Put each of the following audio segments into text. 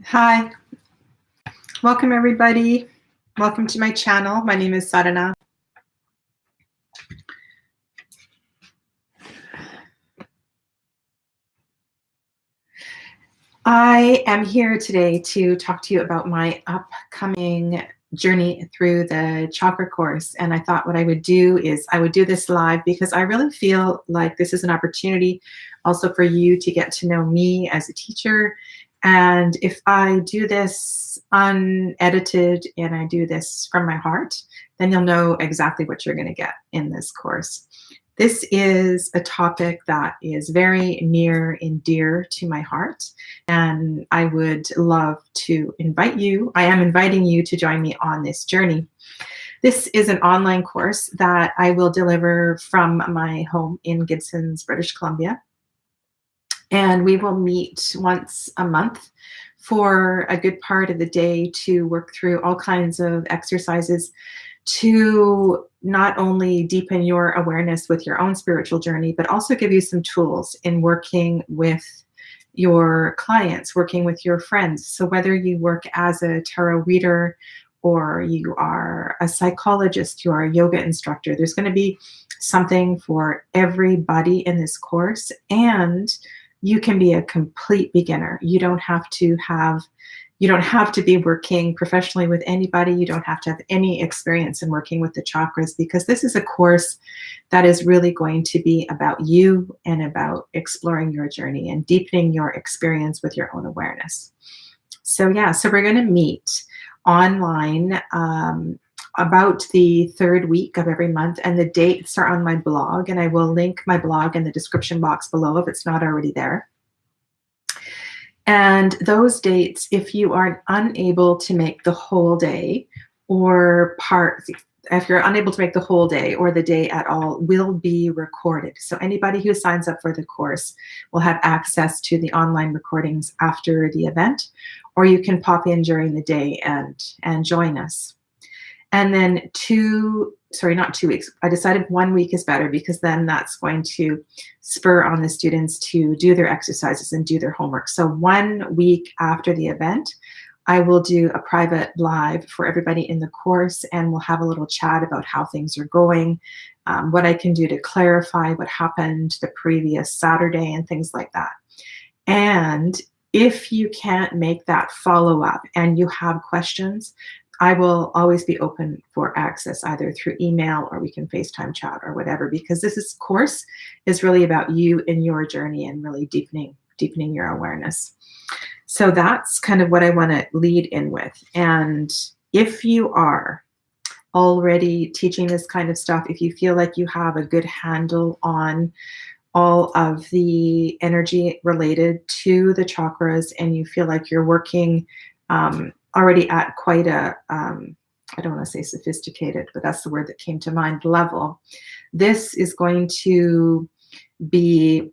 Hi, welcome everybody. Welcome to my channel. My name is Sadhana. I am here today to talk to you about my upcoming journey through the chakra course. And I thought what I would do is I would do this live because I really feel like this is an opportunity also for you to get to know me as a teacher. And if I do this unedited and I do this from my heart, then you'll know exactly what you're going to get in this course. This is a topic that is very near and dear to my heart, and I would love to invite you. I am inviting you to join me on this journey. This is an online course that I will deliver from my home in Gibsons, British Columbia. And we will meet once a month for a good part of the day to work through all kinds of exercises to not only deepen your awareness with your own spiritual journey, but also give you some tools in working with your clients, working with your friends. So whether you work as a tarot reader or you are a psychologist, you are a yoga instructor, there's going to be something for everybody in this course. And you can be a complete beginner. You don't have to be working professionally with anybody. You don't have to have any experience in working with the chakras, because this is a course that is really going to be about you and about exploring your journey and deepening your experience with your own awareness. So we're going to meet online about the third week of every month, and the dates are on my blog, and I will link my blog in the description box below if it's not already there. And those dates, if you are unable to make the whole day if you're unable to make the whole day or the day at all, will be recorded. So anybody who signs up for the course will have access to the online recordings after the event, or you can pop in during the day and join us. And then not 2 weeks. I decided 1 week is better, because then that's going to spur on the students to do their exercises and do their homework. So 1 week after the event, I will do a private live for everybody in the course, and we'll have a little chat about how things are going, what I can do to clarify what happened the previous Saturday and things like that. And if you can't make that follow-up and you have questions, I will always be open for access, either through email or we can FaceTime chat or whatever, because this course is really about you and your journey and really deepening your awareness. So that's kind of what I want to lead in with. And if you are already teaching this kind of stuff, if you feel like you have a good handle on all of the energy related to the chakras, and you feel like you're working already at quite a, I don't want to say sophisticated, but that's the word that came to mind, level. This is going to be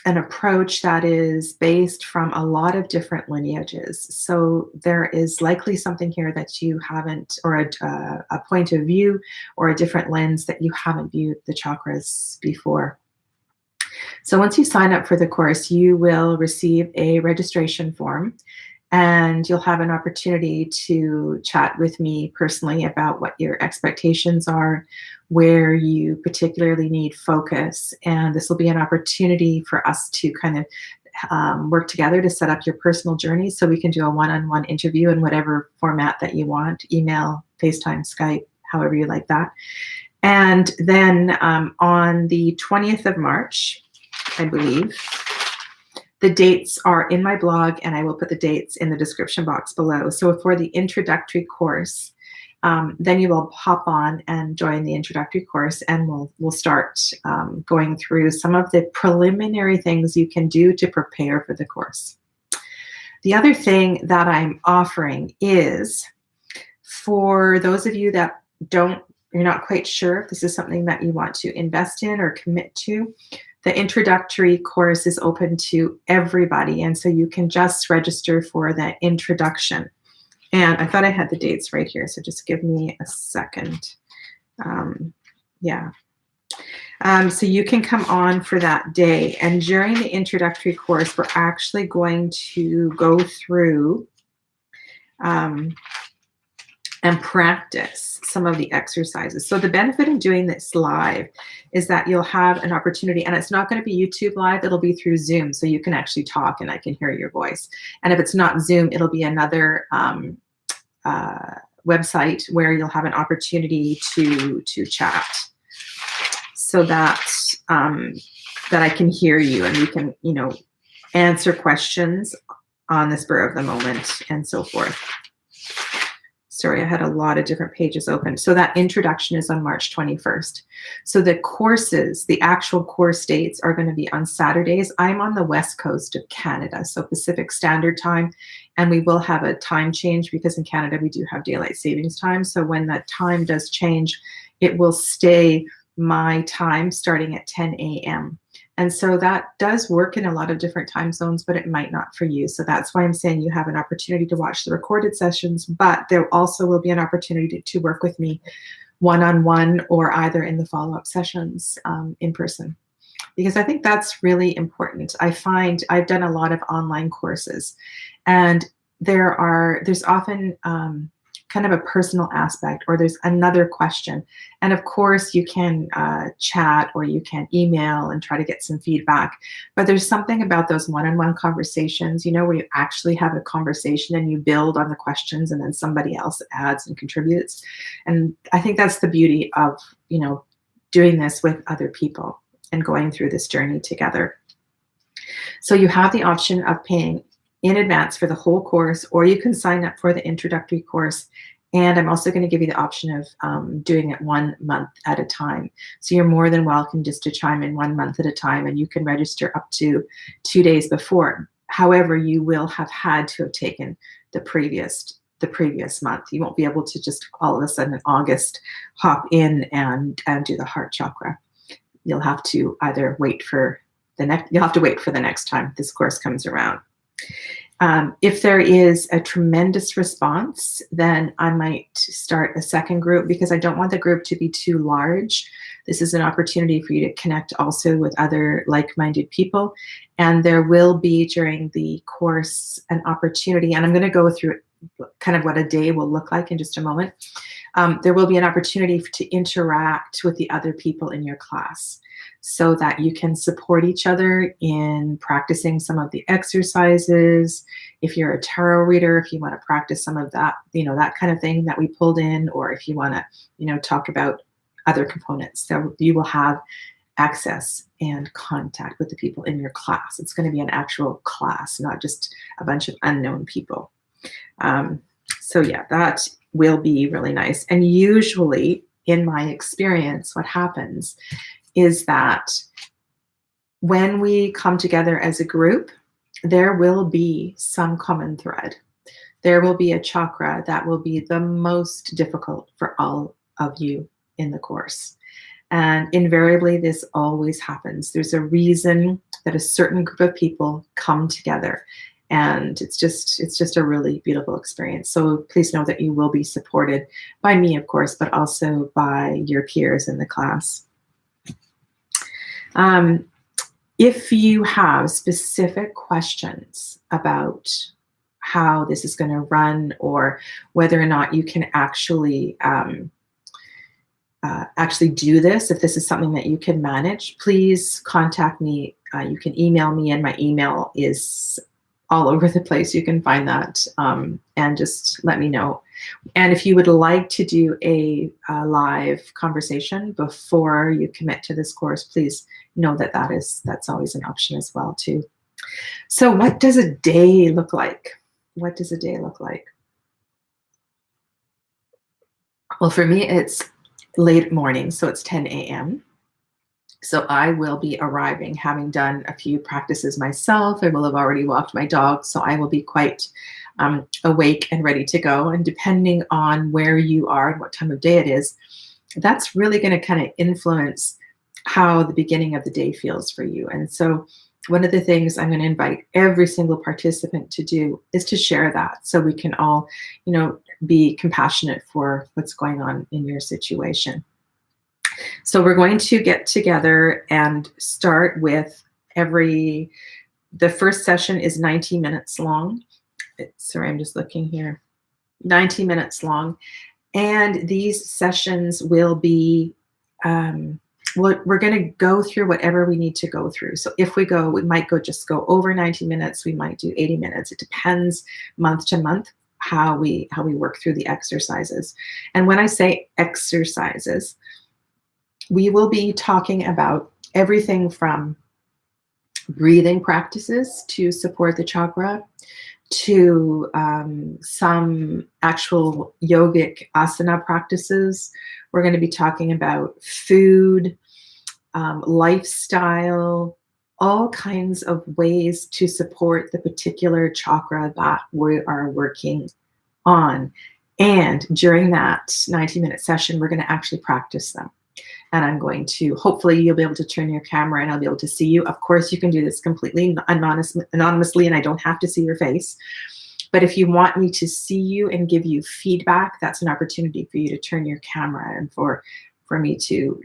an approach that is based from a lot of different lineages. So there is likely something here that you haven't, or a point of view or a different lens that you haven't viewed the chakras before. So once you sign up for the course, you will receive a registration form, and you'll have an opportunity to chat with me personally about what your expectations are, where you particularly need focus. And this will be an opportunity for us to kind of work together to set up your personal journey, so we can do a one-on-one interview in whatever format that you want, email, FaceTime, Skype, however you like that. And then on the 20th of March, I believe, the dates are in my blog, and I will put the dates in the description box below. So for the introductory course, then you will hop on and join the introductory course, and we'll start going through some of the preliminary things you can do to prepare for the course. The other thing that I'm offering is, for those of you that you're not quite sure if this is something that you want to invest in or commit to, the introductory course is open to everybody, and so you can just register for the introduction. And I thought I had the dates right here, so just give me a second. So you can come on for that day, and during the introductory course, we're actually going to go through and practice some of the exercises. So the benefit in doing this live is that you'll have an opportunity, and it's not going to be YouTube live, it'll be through Zoom, so you can actually talk and I can hear your voice. And if it's not Zoom, it'll be another website where you'll have an opportunity to chat, so that that I can hear you and we can, you know, answer questions on the spur of the moment and so forth. Sorry, I had a lot of different pages open. So that introduction is on March 21st. So the courses, the actual course dates are going to be on Saturdays. I'm on the west coast of Canada, so Pacific Standard Time, and we will have a time change because in Canada we do have daylight savings time. So when that time does change, it will stay my time starting at 10 a.m. And so that does work in a lot of different time zones, but it might not for you. So that's why I'm saying you have an opportunity to watch the recorded sessions, but there also will be an opportunity to work with me one-on-one or either in the follow-up sessions in person. Because I think that's really important. I find I've done a lot of online courses, and there's often kind of a personal aspect, or there's another question. And of course you can chat or you can email and try to get some feedback, but there's something about those one-on-one conversations, you know, where you actually have a conversation and you build on the questions and then somebody else adds and contributes. And I think that's the beauty of, you know, doing this with other people and going through this journey together. So you have the option of paying in advance for the whole course, or you can sign up for the introductory course. And I'm also going to give you the option of doing it 1 month at a time. So you're more than welcome just to chime in 1 month at a time, and you can register up to 2 days before. However, you will have had to have taken the previous month. You won't be able to just all of a sudden in August hop in and do the heart chakra. You'll have to either wait for the next time this course comes around. If there is a tremendous response, then I might start a second group, because I don't want the group to be too large. This is an opportunity for you to connect also with other like-minded people. And there will be during the course an opportunity, and I'm going to go through kind of what a day will look like in just a moment. There will be an opportunity to interact with the other people in your class, so that you can support each other in practicing some of the exercises. If you're a tarot reader, if you want to practice some of that, you know, that kind of thing that we pulled in, or if you want to, you know, talk about other components. So you will have access and contact with the people in your class. It's going to be an actual class, not just a bunch of unknown people. So yeah, that will be really nice. And usually, in my experience, what happens is that when we come together as a group, there will be some common thread. There will be a chakra that will be the most difficult for all of you in the course. And invariably, this always happens. There's a reason that a certain group of people come together. And it's just a really beautiful experience. So please know that you will be supported by me, of course, but also by your peers in the class. If you have specific questions about how this is going to run, or whether or not you can actually do this, if this is something that you can manage, please contact me. You can email me, and my email is all over the place. You can find that, and just let me know. And if you would like to do a live conversation before you commit to this course, please know that that's always an option as well too. So what does a day look like? What does a day look like? Well, for me, it's late morning, so it's 10 a.m. So I will be arriving, having done a few practices myself. I will have already walked my dog, so I will be quite awake and ready to go. And depending on where you are and what time of day it is, that's really going to kind of influence how the beginning of the day feels for you. And so one of the things I'm going to invite every single participant to do is to share that, so we can all, you know, be compassionate for what's going on in your situation. So we're going to get together and start with the first session is 90 minutes long. Sorry, I'm just looking here. 90 minutes long. And these sessions will be, we're going to go through whatever we need to go through. So if we might just go over 90 minutes. We might do 80 minutes. It depends month to month how we work through the exercises. And when I say exercises, we will be talking about everything from breathing practices to support the chakra, to some actual yogic asana practices. We're going to be talking about food, lifestyle, all kinds of ways to support the particular chakra that we are working on. And during that 90-minute session, we're going to actually practice them. And I'm going to, hopefully you'll be able to turn your camera and I'll be able to see you. Of course, you can do this completely anonymously and I don't have to see your face. But if you want me to see you and give you feedback, that's an opportunity for you to turn your camera and for me to,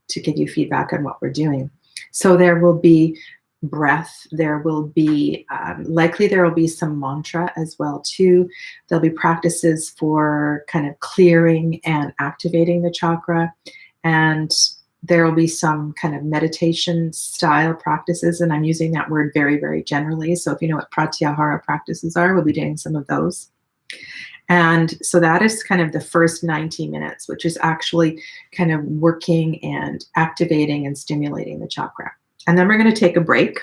to give you feedback on what we're doing. So there will be breath, there will be, likely there will be some mantra as well too. There'll be practices for kind of clearing and activating the chakra. And there will be some kind of meditation style practices. And I'm using that word very, very generally. So if you know what pratyahara practices are, we'll be doing some of those. And so that is kind of the first 90 minutes, which is actually kind of working and activating and stimulating the chakra. And then we're going to take a break.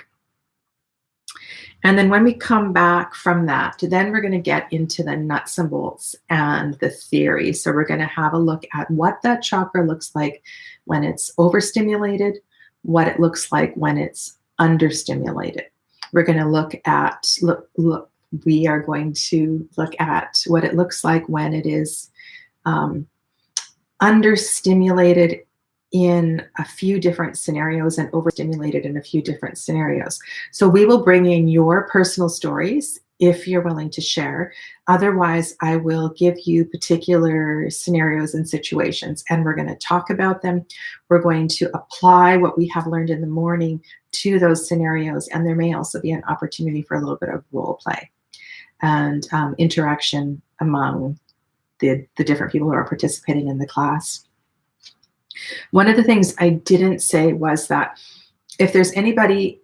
And then when we come back from that, then we're going to get into the nuts and bolts and the theory. So we're going to have a look at what that chakra looks like when it's overstimulated, what it looks like when it's understimulated. We're going to look at, we are going to look at what it looks like when it is understimulated in a few different scenarios and overstimulated in a few different scenarios. So we will bring in your personal stories if you're willing to share. Otherwise, I will give you particular scenarios and situations and we're going to talk about them. We're going to apply what we have learned in the morning to those scenarios. And there may also be an opportunity for a little bit of role play and interaction among the different people who are participating in the class. One of the things I didn't say was that if there's anybody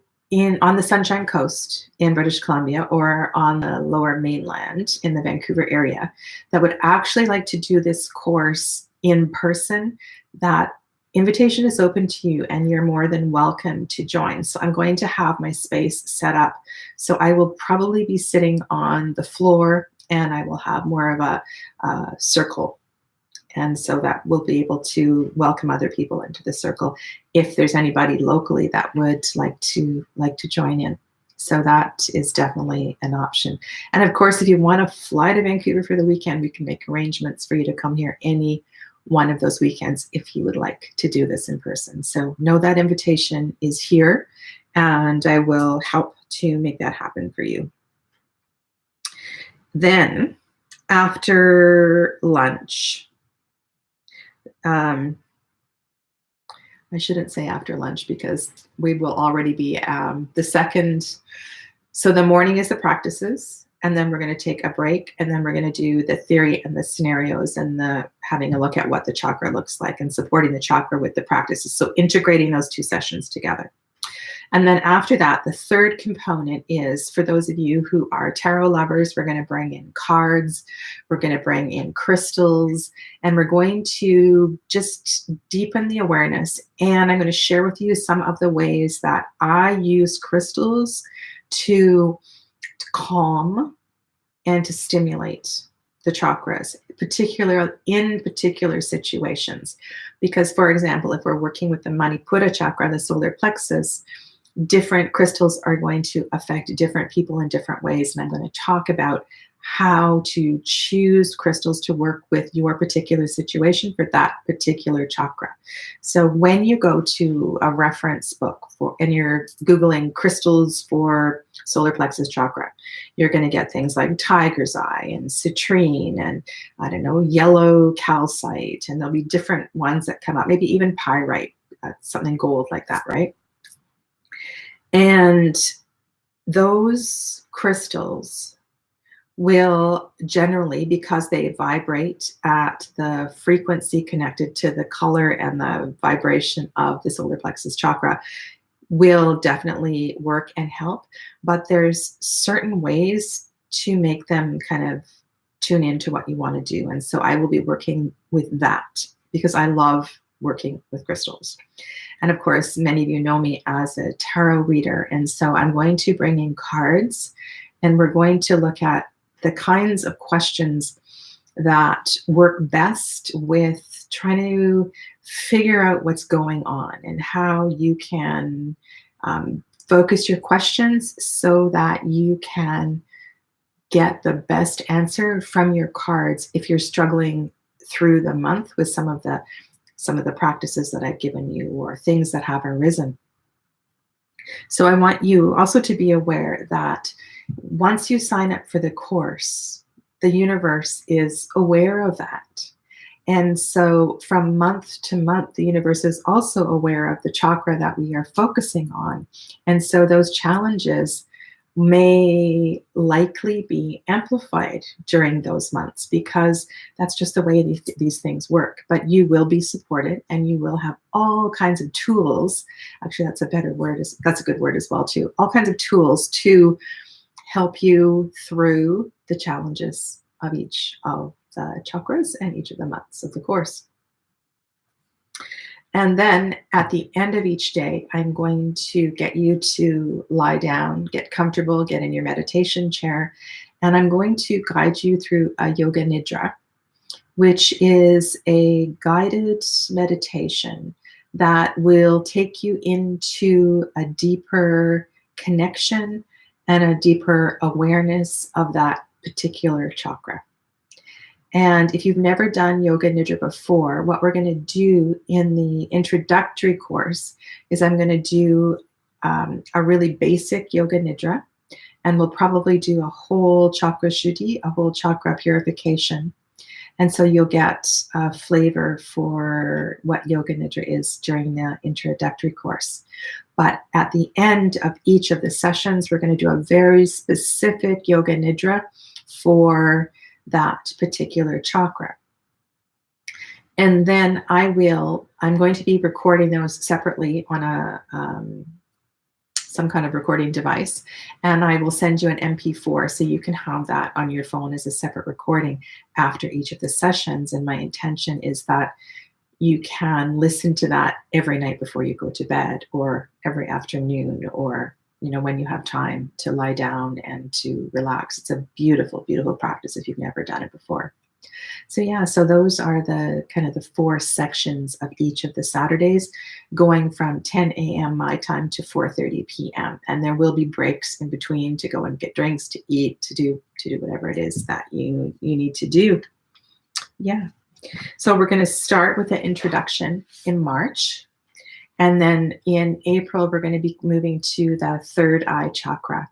on the Sunshine Coast in British Columbia or on the Lower Mainland in the Vancouver area that would actually like to do this course in person, that invitation is open to you and you're more than welcome to join. So I'm going to have my space set up. So I will probably be sitting on the floor and I will have more of a circle. And so that we'll be able to welcome other people into the circle if there's anybody locally that would like to join in. So that is definitely an option. And of course, if you want to fly to Vancouver for the weekend, we can make arrangements for you to come here any one of those weekends if you would like to do this in person. So know that invitation is here and I will help to make that happen for you. Then after lunch, I shouldn't say after lunch because we will already be the second. So the morning is the practices, and then we're going to take a break, and then we're going to do the theory and the scenarios and the having a look at what the chakra looks like and supporting the chakra with the practices. So integrating those two sessions together. And then after that, the third component is for those of you who are tarot lovers, we're going to bring in cards, we're going to bring in crystals, and we're going to just deepen the awareness. And I'm going to share with you some of the ways that I use crystals to calm and to stimulate the chakras, in particular situations. Because, for example, if we're working with the Manipura chakra, the solar plexus, different crystals are going to affect different people in different ways. And I'm going to talk about how to choose crystals to work with your particular situation for that particular chakra. So when you go to a reference book and you're Googling crystals for solar plexus chakra, you're going to get things like tiger's eye and citrine and, I don't know, yellow calcite. And there'll be different ones that come up, maybe even pyrite, something gold like that, right? And those crystals will generally, because they vibrate at the frequency connected to the color and the vibration of the solar plexus chakra, will definitely work and help. But there's certain ways to make them kind of tune into what you want to do. And so I will be working with that because I love working with crystals. And of course, many of you know me as a tarot reader. And so I'm going to bring in cards, and we're going to look at the kinds of questions that work best with trying to figure out what's going on and how you can focus your questions so that you can get the best answer from your cards if you're struggling through the month with some of the practices that I've given you or things that have arisen. So I want you also to be aware that once you sign up for the course, the universe is aware of that. And so from month to month, the universe is also aware of the chakra that we are focusing on. And so those challenges may likely be amplified during those months because that's just the way these things work. But you will be supported, and you will have all kinds of tools. Actually, that's a better word. That's a good word as well, too. All kinds of tools to help you through the challenges of each of the chakras and each of the months of the course. And then at the end of each day, I'm going to get you to lie down, get comfortable, get in your meditation chair, and I'm going to guide you through a yoga nidra, which is a guided meditation that will take you into a deeper connection and a deeper awareness of that particular chakra. And if you've never done Yoga Nidra before, what we're going to do in the introductory course is I'm going to do a really basic Yoga Nidra, and we'll probably do a whole chakra shuddhi, a whole chakra purification. And so you'll get a flavor for what Yoga Nidra is during the introductory course. But at the end of each of the sessions, we're going to do a very specific Yoga Nidra for that particular chakra. And then I'm going to be recording those separately on a some kind of recording device, and I will send you an MP4 so you can have that on your phone as a separate recording after each of the sessions. And my intention is that you can listen to that every night before you go to bed, or every afternoon, or when you have time to lie down and to relax. It's a beautiful, beautiful practice if you've never done it before. So those are the kind of the 4 sections of each of the Saturdays, going from 10 a.m. my time to 4:30 p.m. And there will be breaks in between to go and get drinks, to eat, to do whatever it is that you need to do. Yeah. So we're going to start with the introduction in March. And then in April, we're going to be moving to the third eye chakra.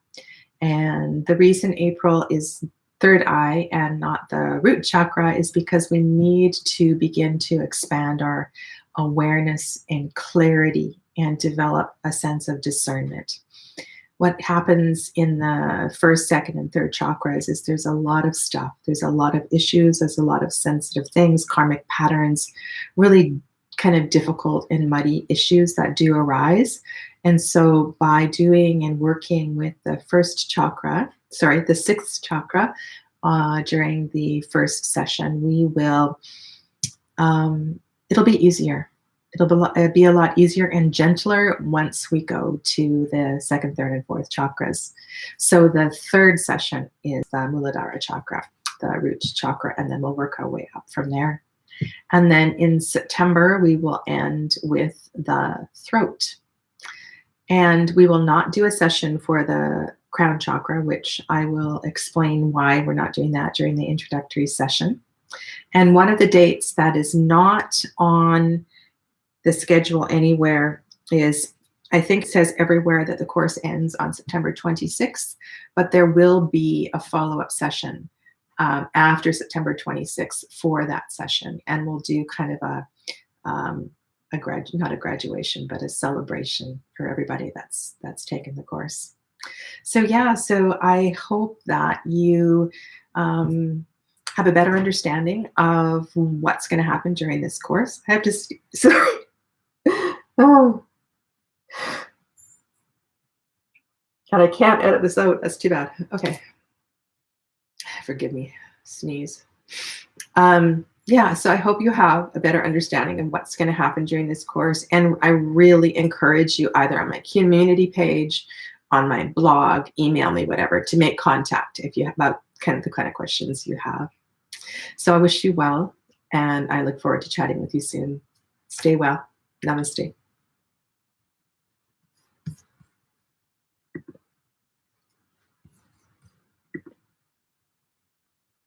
And the reason April is third eye and not the root chakra is because we need to begin to expand our awareness and clarity and develop a sense of discernment. What happens in the first, second, and third chakras is there's a lot of stuff. There's a lot of issues. There's a lot of sensitive things, karmic patterns, really kind of difficult and muddy issues that do arise. And so by doing and working with the the sixth chakra during the first session, we will, it'll be easier. It'll be a lot easier and gentler once we go to the second, third, and fourth chakras. So the third session is the Muladhara chakra, the root chakra, and then we'll work our way up from there. And then in September, we will end with the throat. And we will not do a session for the crown chakra, which I will explain why we're not doing that during the introductory session. And one of the dates that is not on the schedule anywhere is, I think it says everywhere that the course ends on September 26th, but there will be a follow-up session after September 26th for that session. And we'll do kind of not a graduation, but a celebration for everybody that's taken the course. So I hope that you have a better understanding of what's going to happen during this course. I have to, sorry. Oh. And I can't edit this out. That's too bad. Okay. Forgive me. Sneeze. Yeah, so I hope you have a better understanding of what's going to happen during this course. And I really encourage you, either on my community page, on my blog, email me, whatever, to make contact if you have about the kind of questions you have. So I wish you well, and I look forward to chatting with you soon. Stay well. Namaste.